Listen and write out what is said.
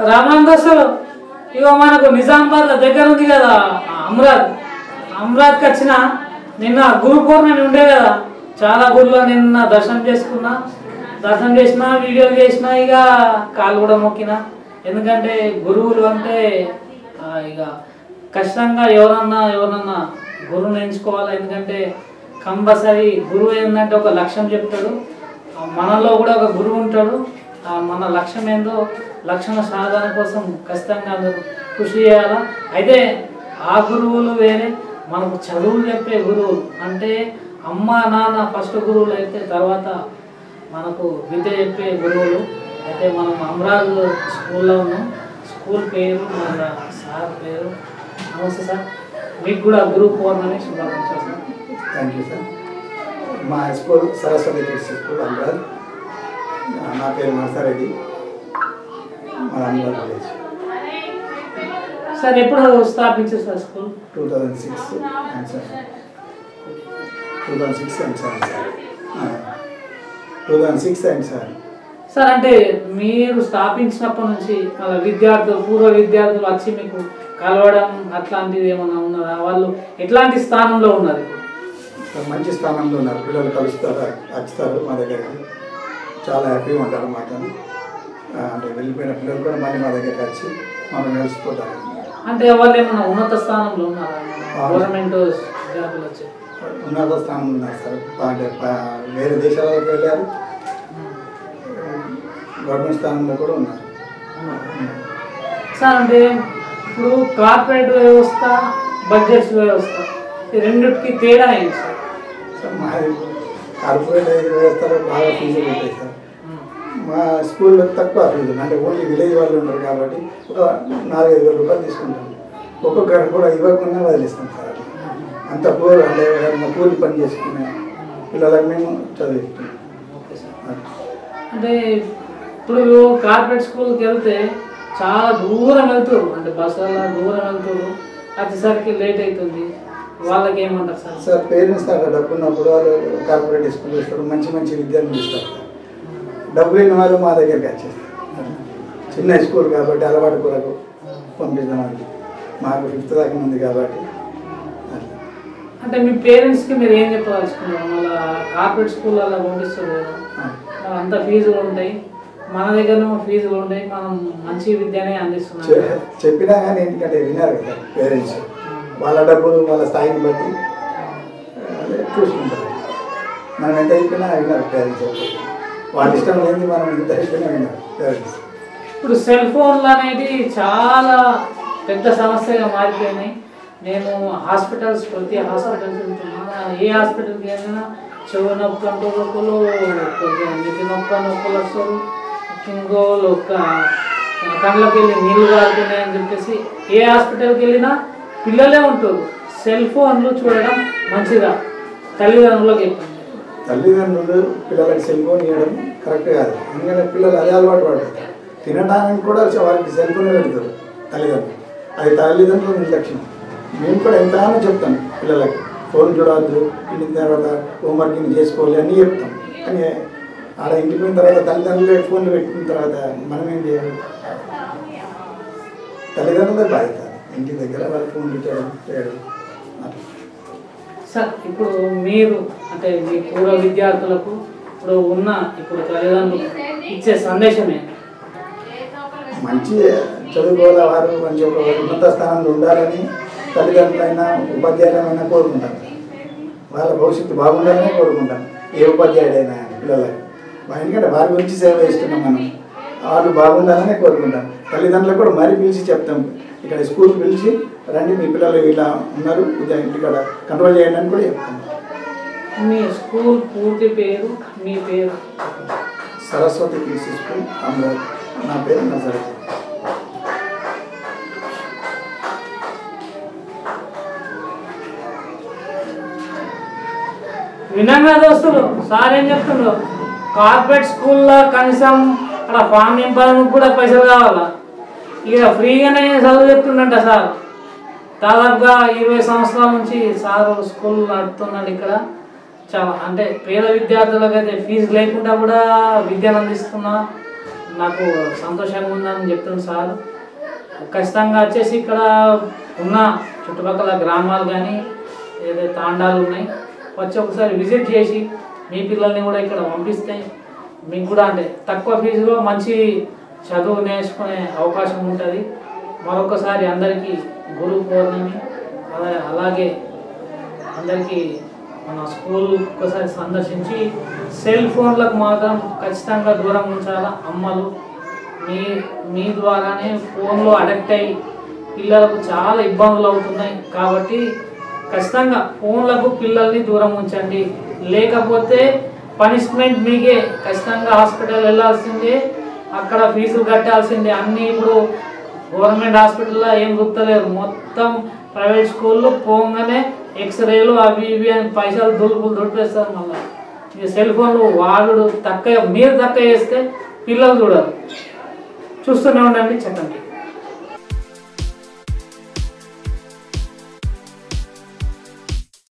రామాందోస్తులు ఇగో మనకు నిజామాబాద్ దగ్గర ఉంది కదా అమరాద్కి వచ్చిన నిన్న గురు పౌర్ణమి ఉండే కదా, చాలా గురువులో నిన్న దర్శనం చేసిన వీడియోలు చేసిన, ఇక కాళ్ళు కూడా మొక్కిన. ఎందుకంటే గురువులు అంటే ఇక ఖచ్చితంగా ఎవరన్నా గురువుని ఎంచుకోవాలి. ఎందుకంటే కంపల్సరీ గురువు ఏంటంటే ఒక లక్ష్యం చెప్తాడు, మనలో కూడా ఒక గురువు ఉంటాడు. మన లక్ష్యం ఏందో లక్ష్యం సాధన కోసం ఖచ్చితంగా అందరూ కృషి చేయాలా. అయితే ఆ గురువులు వేరే, మనకు చదువులు చెప్పే గురువులు అంటే అమ్మ నాన్న ఫస్ట్ గురువులు అయితే, తర్వాత మనకు విద్య చెప్పే గురువులు. అయితే మనం అమరాజ్ స్కూల్లో ఉన్నాం. స్కూల్ పేరు మన సార్ పేరు. నమస్తే సార్, మీకు కూడా గురు పౌర్ణమి శుభాకాంక్షలు సార్. Thank you sir. మా school Saraswati kids school Amaraj. నా పేరు నర్సారెడ్డి, మా అమరాజ్ విలేజ్. సార్ ఎప్పుడు స్థాపించారు సార్ స్కూల్? 2006 and 7 sir. అంటే మీరు స్థాపించినప్పటి నుంచి పూర్వ విద్యార్థులు వచ్చి మీకు కలవడం అట్లాంటిది ఏమన్నా ఉన్నదా? వాళ్ళు ఎట్లాంటి స్థానంలో ఉన్నారు? మంచి స్థానంలో ఉన్నారు. పిల్లలు వచ్చుతారు మా దగ్గరికి, చాలా హ్యాపీగా ఉంటారు మాతో. అంటే వెళ్ళిపోయిన పిల్లలు కూడా మళ్ళీ మా దగ్గరికి వచ్చి మనం కలిసిపోతారు. అంటే వాళ్ళు ఏమన్నా ఉన్నత స్థానంలో ఉన్నారా? గవర్నమెంట్ జాబులు వచ్చి ఉన్నత స్థానంలో ఉన్నారు సార్. అంటే వేరే దేశాలకు వెళ్ళారు, గవర్నమెంట్ స్థానంలో కూడా ఉన్నారు సార్. అంటే ఇప్పుడు కార్పొరేట్ వ్యవస్థ, బడ్జెట్స్ వ్యవస్థ, ఈ రెండింటికి తేడా ఏంటి సార్? మా కార్పొరేట్ వ్యవస్థలో బాగా ఫీజులు ఉంటాయి సార్. మా స్కూల్లో తక్కువ ఫీజులు, అంటే ఓన్లీ విలేజ్ వాళ్ళు ఉంటారు కాబట్టి ఒక 4-5 వేల రూపాయలు తీసుకుంటాం. ఒక్కొక్కరు కూడా ఇవ్వకుండా వదిలిస్తాం సార్. అంత పూర్ అంటే కూలి పని చేసుకునే పిల్లలకు మేము చదివిస్తాం. అంటే ఇప్పుడు కార్పొరేట్ స్కూల్కి వెళ్తే చాలా దూరం వెళ్తారు, అంటే బస్సులలో దూరం వెళ్తారు, వచ్చేసరికి లేట్ అవుతుంది. వాళ్ళకి ఏమంటారు సార్? సార్ పేరెంట్స్ అక్కడ డబ్బు ఉన్నప్పుడు వాళ్ళు కార్పొరేట్ స్కూల్ ఇస్తారు, మంచి విద్యార్థులు ఇస్తారు. డబ్బు లేని వాళ్ళు మా దగ్గరికి వచ్చేస్తారు. చిన్న స్కూల్ కాబట్టి అలవాటు కొరకు పంపిస్తామండి. మాకు 5th దాకా ఉంది కాబట్టి. అంటే మీ పేరెంట్స్కి మీరు ఏం చెప్పదలుచుకున్నారు? మళ్ళీ కార్పొరేట్ స్కూల్ అలా పంపిస్తారు కదా, అంత ఫీజులు ఉంటాయి, మన దగ్గర ఫీజులు ఉంటాయి, మనం మంచి విద్యనే అందిస్తున్నాం. చెప్పినా కానీ ఎందుకంటే విన్నారు కదా పేరెంట్స్, వాళ్ళ డబ్బులు వాళ్ళ స్థాయిని బట్టి చూసుకుంటారు. మనం ఎంత అయిపోయినా విన్నారు పేరెంట్స్. వాళ్ళ ఇష్టం లేని మనం ఎంత అయిపోయినా విన్నారు పేరెంట్స్. ఇప్పుడు సెల్ ఫోన్లు అనేది చాలా పెద్ద సమస్యగా మారిపోయినాయి. నేను ప్రతి హాస్పిటల్స్ వెళ్తున్నా, ఏ హాస్పిటల్కి వెళ్ళినా చెవు నొప్పి అంటూ ఒకళ్ళు, నిధి నొప్పులు వస్తారు, ఇంకోళ్ళు కళ్ళకి వెళ్ళి నీళ్ళు కారుతున్నాయని చెప్పేసి ఏ హాస్పిటల్కి వెళ్ళినా పిల్లలే ఉంటారు. సెల్ ఫోన్లు చూడడం మంచిదా? తల్లిదండ్రులకు చెప్పింది. తల్లిదండ్రులు పిల్లలకి సెల్ ఫోన్ ఇవ్వడం కరెక్ట్ కాదు. ఎందుకంటే పిల్లలు అదే అలవాటు పడతారు. తినడానికి కూడా వారికి సెల్ ఫోన్ పెడతారు తల్లిదండ్రులు. అది తల్లిదండ్రుల నిర్లక్ష్యం. మేము కూడా ఎంతగానో చెప్తాం పిల్లలకి, ఫోన్ చూడవద్దు, ఇంటికి తర్వాత హోంవర్క్ ఇన్ని చేసుకోవాలి అని చెప్తాం. కానీ ఆడ ఇంటికి పోయిన తర్వాత తల్లిదండ్రులు ఫోన్లు పెట్టుకున్న తర్వాత మనం ఏం చేయాలి? తల్లిదండ్రులే బాధ్యత. ఇంటి దగ్గర వాళ్ళు ఫోన్లు చేయడం. సార్ ఇప్పుడు మీరు అంటే మీ పూర్వ విద్యార్థులకు ఇప్పుడు తల్లిదండ్రులు ఇచ్చే సందేశం ఏంటి? మంచి చదువుకోవాలి, వారు మంచి ఒక ఉన్నత స్థానంలో ఉండాలని తల్లిదండ్రులైనా ఉపాధ్యాయులైనా కోరుకుంటాను. వాళ్ళ భవిష్యత్తు బాగుండాలని కోరుకుంటాను. ఏ ఉపాధ్యాయుడైనా పిల్లలకి, ఎందుకంటే వారి గురించి సేవ చేస్తున్నాం మనం. వాళ్ళు బాగుండాలని కోరుకుంటాం. తల్లిదండ్రులకు కూడా మరీ పిలిచి చెప్తాం, ఇక్కడ స్కూల్కి పిలిచి రండి, మీ పిల్లలు ఇలా ఉన్నారు, ఇక్కడ కంట్రోల్ చేయండి అని కూడా చెప్తాం. మీ స్కూల్ పూర్తి పేరు, మీ పేరు? Saraswati kids school Amaraj. నా పేరు నర్సారెడ్డి. వినంగా దోస్తులు, సార్ ఏం చెప్తుండ్రు? కార్పొరేట్ స్కూల్లో కనీసం అక్కడ ఫామ్ నింపడానికి కూడా పైసలు కావాలా? ఇక ఫ్రీగానే చదువు చెప్తుండంట సార్. దాదాపుగా 20 సంవత్సరాల నుంచి సార్ స్కూల్ నడుపుతున్నాడు ఇక్కడ. చాలా అంటే పేద విద్యార్థులకు అయితే ఫీజు లేకుండా కూడా విద్యను అందిస్తున్నా. నాకు సంతోషంగా ఉందని చెప్తుంది సార్. ఖచ్చితంగా వచ్చేసి ఇక్కడ ఉన్న చుట్టుపక్కల గ్రామాలు కానీ ఏదైతే తాండాలు ఉన్నాయి వచ్చి ఒకసారి విజిట్ చేసి మీ పిల్లల్ని కూడా ఇక్కడ పంపిస్తే మీకు కూడా అంటే తక్కువ ఫీజులో మంచి చదువు నేర్చుకునే అవకాశం ఉంటుంది. మరొకసారి అందరికీ గురు పౌర్ణమి అలాగే అందరికీ మన స్కూల్ ఒకసారి సందర్శించి సెల్ ఫోన్లకు మాత్రం ఖచ్చితంగా దూరం ఉంచాలా. అమ్మలు మీ ద్వారానే ఫోన్లో అడిక్ట్ అయ్యి పిల్లలకు చాలా ఇబ్బందులు అవుతున్నాయి కాబట్టి ఖచ్చితంగా ఫోన్లకు పిల్లల్ని దూరం ఉంచండి. లేకపోతే పనిష్మెంట్ మీకే. ఖచ్చితంగా హాస్పిటల్ వెళ్ళాల్సిందే, అక్కడ ఫీజులు కట్టాల్సిందే. అన్నీ ఇప్పుడు గవర్నమెంట్ హాస్పిటల్లో ఏం గుర్తలేరు, మొత్తం ప్రైవేట్ స్కూల్లో పోగానే ఎక్స్రేలు అవి ఇవి అని పైసలు దులిపేస్తారు. మళ్ళీ ఇక సెల్ ఫోన్లు వాడు తక్కువ మీరు తక్కువ చేస్తే పిల్లలు చూడరు. చూస్తూనే ఉండండి. చెప్పండి.